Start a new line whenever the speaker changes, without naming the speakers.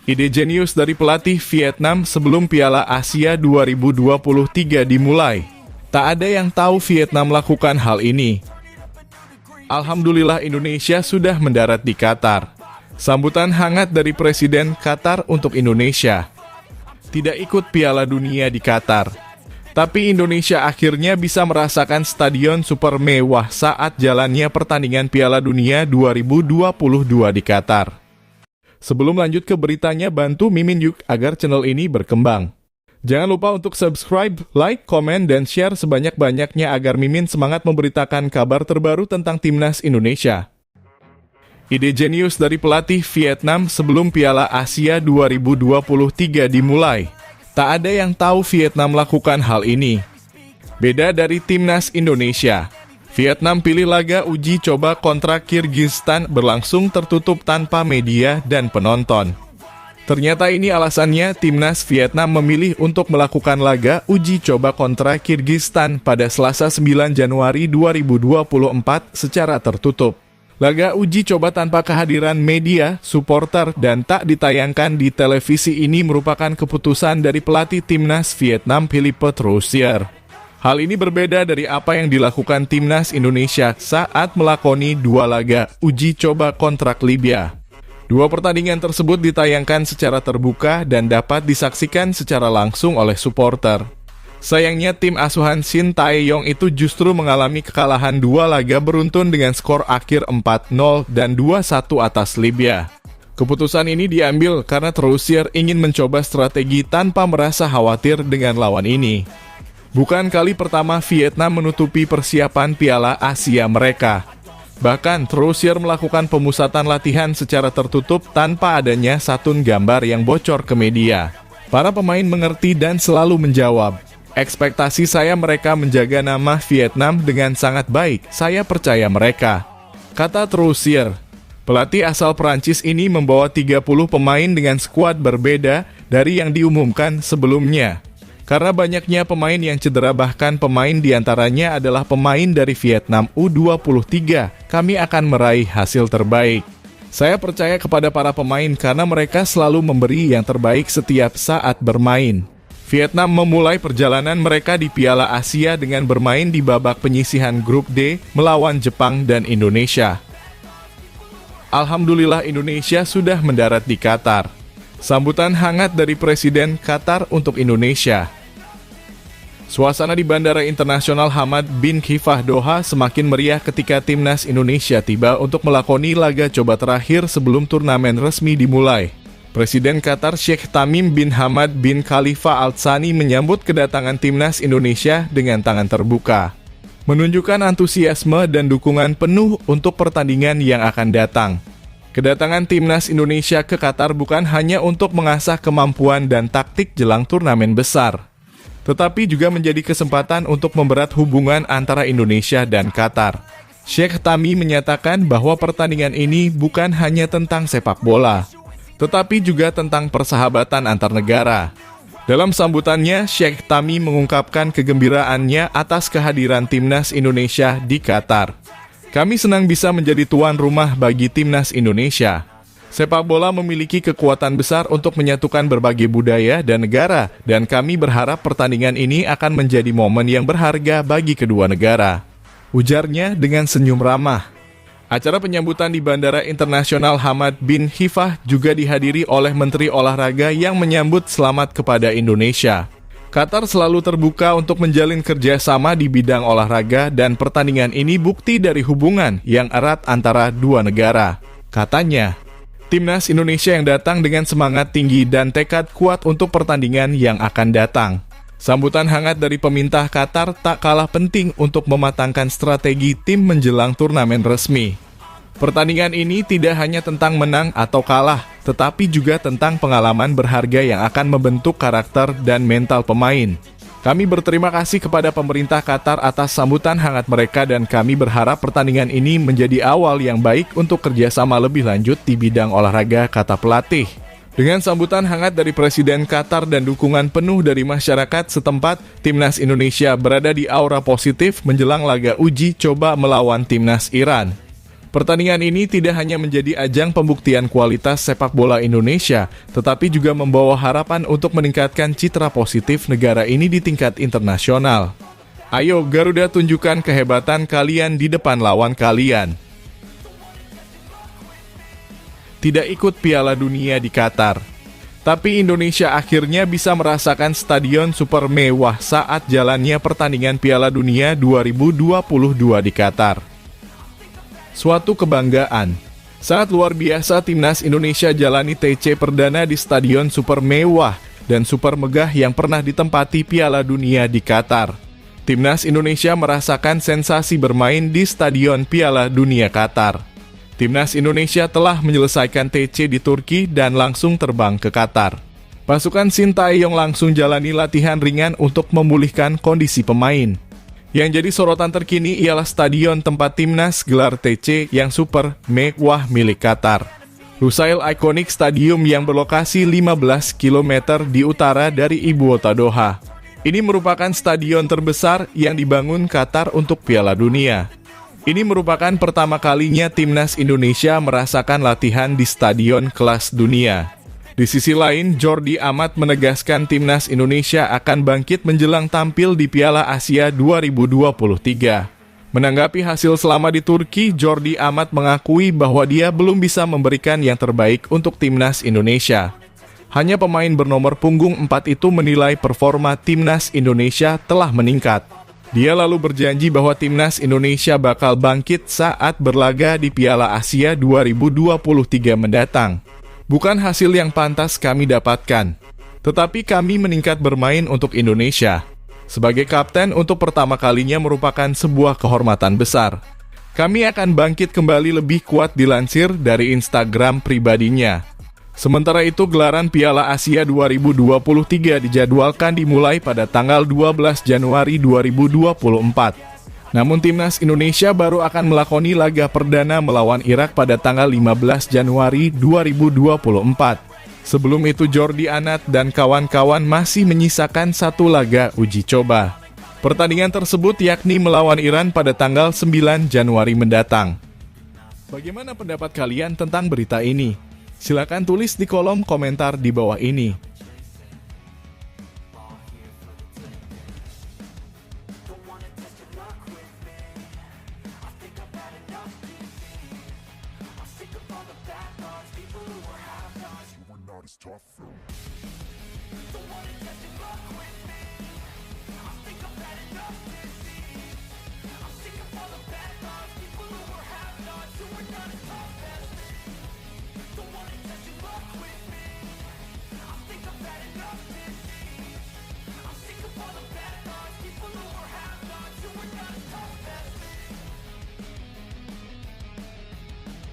Ide jenius dari pelatih Vietnam sebelum Piala Asia 2023 dimulai. Tak ada yang tahu Vietnam lakukan hal ini. Alhamdulillah Indonesia sudah mendarat di Qatar. Sambutan hangat dari Presiden Qatar untuk Indonesia. Tidak ikut Piala Dunia di Qatar. Tapi Indonesia akhirnya bisa merasakan stadion super mewah saat jalannya pertandingan Piala Dunia 2022 di Qatar. Sebelum lanjut ke beritanya, bantu Mimin yuk agar channel ini berkembang. Jangan lupa untuk subscribe, like, komen, dan share sebanyak-banyaknya agar Mimin semangat memberitakan kabar terbaru tentang Timnas Indonesia. Ide jenius dari pelatih Vietnam sebelum Piala Asia 2023 dimulai. Tak ada yang tahu Vietnam lakukan hal ini. Beda dari Timnas Indonesia, Vietnam pilih laga uji coba kontra Kyrgyzstan berlangsung tertutup tanpa media dan penonton. Ternyata ini alasannya Timnas Vietnam memilih untuk melakukan laga uji coba kontra Kyrgyzstan pada Selasa 9 Januari 2024 secara tertutup. Laga uji coba tanpa kehadiran media, supporter, dan tak ditayangkan di televisi ini merupakan keputusan dari pelatih Timnas Vietnam Philippe Troussier. Hal ini berbeda dari apa yang dilakukan Timnas Indonesia saat melakoni dua laga uji coba kontrak Libya. Dua pertandingan tersebut ditayangkan secara terbuka dan dapat disaksikan secara langsung oleh supporter. Sayangnya tim asuhan Shin Tae-yong itu justru mengalami kekalahan dua laga beruntun dengan skor akhir 4-0 dan 2-1 atas Libya. Keputusan ini diambil karena Troussier ingin mencoba strategi tanpa merasa khawatir dengan lawan ini. Bukan kali pertama Vietnam menutupi persiapan Piala Asia mereka. Bahkan Troussier melakukan pemusatan latihan secara tertutup tanpa adanya satun gambar yang bocor ke media. Para pemain mengerti dan selalu menjawab, "Ekspektasi saya mereka menjaga nama Vietnam dengan sangat baik, saya percaya mereka," kata Troussier. Pelatih asal Perancis ini membawa 30 pemain dengan skuad berbeda dari yang diumumkan sebelumnya. Karena banyaknya pemain yang cedera, bahkan pemain diantaranya adalah pemain dari Vietnam U23, kami akan meraih hasil terbaik. Saya percaya kepada para pemain karena mereka selalu memberi yang terbaik setiap saat bermain. Vietnam memulai perjalanan mereka di Piala Asia dengan bermain di babak penyisihan grup D melawan Jepang dan Indonesia. Alhamdulillah Indonesia sudah mendarat di Qatar. Sambutan hangat dari Presiden Qatar untuk Indonesia. Suasana di Bandara Internasional Hamad bin Khalifa Doha semakin meriah ketika Timnas Indonesia tiba untuk melakoni laga coba terakhir sebelum turnamen resmi dimulai. Presiden Qatar Sheikh Tamim bin Hamad bin Khalifa Al Thani menyambut kedatangan Timnas Indonesia dengan tangan terbuka, menunjukkan antusiasme dan dukungan penuh untuk pertandingan yang akan datang. Kedatangan Timnas Indonesia ke Qatar bukan hanya untuk mengasah kemampuan dan taktik jelang turnamen besar, tetapi juga menjadi kesempatan untuk mempererat hubungan antara Indonesia dan Qatar. Sheikh Tamim menyatakan bahwa pertandingan ini bukan hanya tentang sepak bola, tetapi juga tentang persahabatan antar negara. Dalam sambutannya, Sheikh Tamim mengungkapkan kegembiraannya atas kehadiran Timnas Indonesia di Qatar. Kami senang bisa menjadi tuan rumah bagi Timnas Indonesia. Sepak bola memiliki kekuatan besar untuk menyatukan berbagai budaya dan negara, dan kami berharap pertandingan ini akan menjadi momen yang berharga bagi kedua negara, ujarnya dengan senyum ramah. Acara penyambutan di Bandara Internasional Hamad bin Khalifa juga dihadiri oleh Menteri Olahraga yang menyambut selamat kepada Indonesia. Qatar selalu terbuka untuk menjalin kerjasama di bidang olahraga dan pertandingan ini bukti dari hubungan yang erat antara dua negara, katanya. Timnas Indonesia yang datang dengan semangat tinggi dan tekad kuat untuk pertandingan yang akan datang. Sambutan hangat dari pemerintah Qatar tak kalah penting untuk mematangkan strategi tim menjelang turnamen resmi. Pertandingan ini tidak hanya tentang menang atau kalah, tetapi juga tentang pengalaman berharga yang akan membentuk karakter dan mental pemain. Kami berterima kasih kepada pemerintah Qatar atas sambutan hangat mereka dan kami berharap pertandingan ini menjadi awal yang baik untuk kerjasama lebih lanjut di bidang olahraga, kata pelatih. Dengan sambutan hangat dari Presiden Qatar dan dukungan penuh dari masyarakat setempat, Timnas Indonesia berada di aura positif menjelang laga uji coba melawan Timnas Iran. Pertandingan ini tidak hanya menjadi ajang pembuktian kualitas sepak bola Indonesia, tetapi juga membawa harapan untuk meningkatkan citra positif negara ini di tingkat internasional. Ayo Garuda, tunjukkan kehebatan kalian di depan lawan kalian. Tidak ikut Piala Dunia di Qatar. Tapi Indonesia akhirnya bisa merasakan stadion super mewah saat jalannya pertandingan Piala Dunia 2022 di Qatar. Suatu kebanggaan. Saat luar biasa Timnas Indonesia jalani TC perdana di stadion super mewah dan super megah yang pernah ditempati Piala Dunia di Qatar. Timnas Indonesia merasakan sensasi bermain di Stadion Piala Dunia Qatar. Timnas Indonesia telah menyelesaikan TC di Turki dan langsung terbang ke Qatar. Pasukan Sintayong langsung jalani latihan ringan untuk memulihkan kondisi pemain. Yang jadi sorotan terkini ialah stadion tempat Timnas gelar TC yang super mewah milik Qatar. Lusail Iconic Stadium yang berlokasi 15 km di utara dari ibu kota Doha. Ini merupakan stadion terbesar yang dibangun Qatar untuk Piala Dunia. Ini merupakan pertama kalinya Timnas Indonesia merasakan latihan di stadion kelas dunia. Di sisi lain, Jordi Amat menegaskan Timnas Indonesia akan bangkit menjelang tampil di Piala Asia 2023. Menanggapi hasil selama di Turki, Jordi Amat mengakui bahwa dia belum bisa memberikan yang terbaik untuk Timnas Indonesia. Hanya pemain bernomor punggung 4 itu menilai performa Timnas Indonesia telah meningkat. Dia lalu berjanji bahwa Timnas Indonesia bakal bangkit saat berlaga di Piala Asia 2023 mendatang. Bukan hasil yang pantas kami dapatkan, tetapi kami meningkat bermain untuk Indonesia. Sebagai kapten untuk pertama kalinya merupakan sebuah kehormatan besar. Kami akan bangkit kembali lebih kuat, dilansir dari Instagram pribadinya. Sementara itu, gelaran Piala Asia 2023 dijadwalkan dimulai pada tanggal 12 Januari 2024. Namun Timnas Indonesia baru akan melakoni laga perdana melawan Irak pada tanggal 15 Januari 2024. Sebelum itu, Jordi Amat dan kawan-kawan masih menyisakan satu laga uji coba. Pertandingan tersebut yakni melawan Iran pada tanggal 9 Januari mendatang. Bagaimana pendapat kalian tentang berita ini? Silakan tulis di kolom komentar di bawah ini.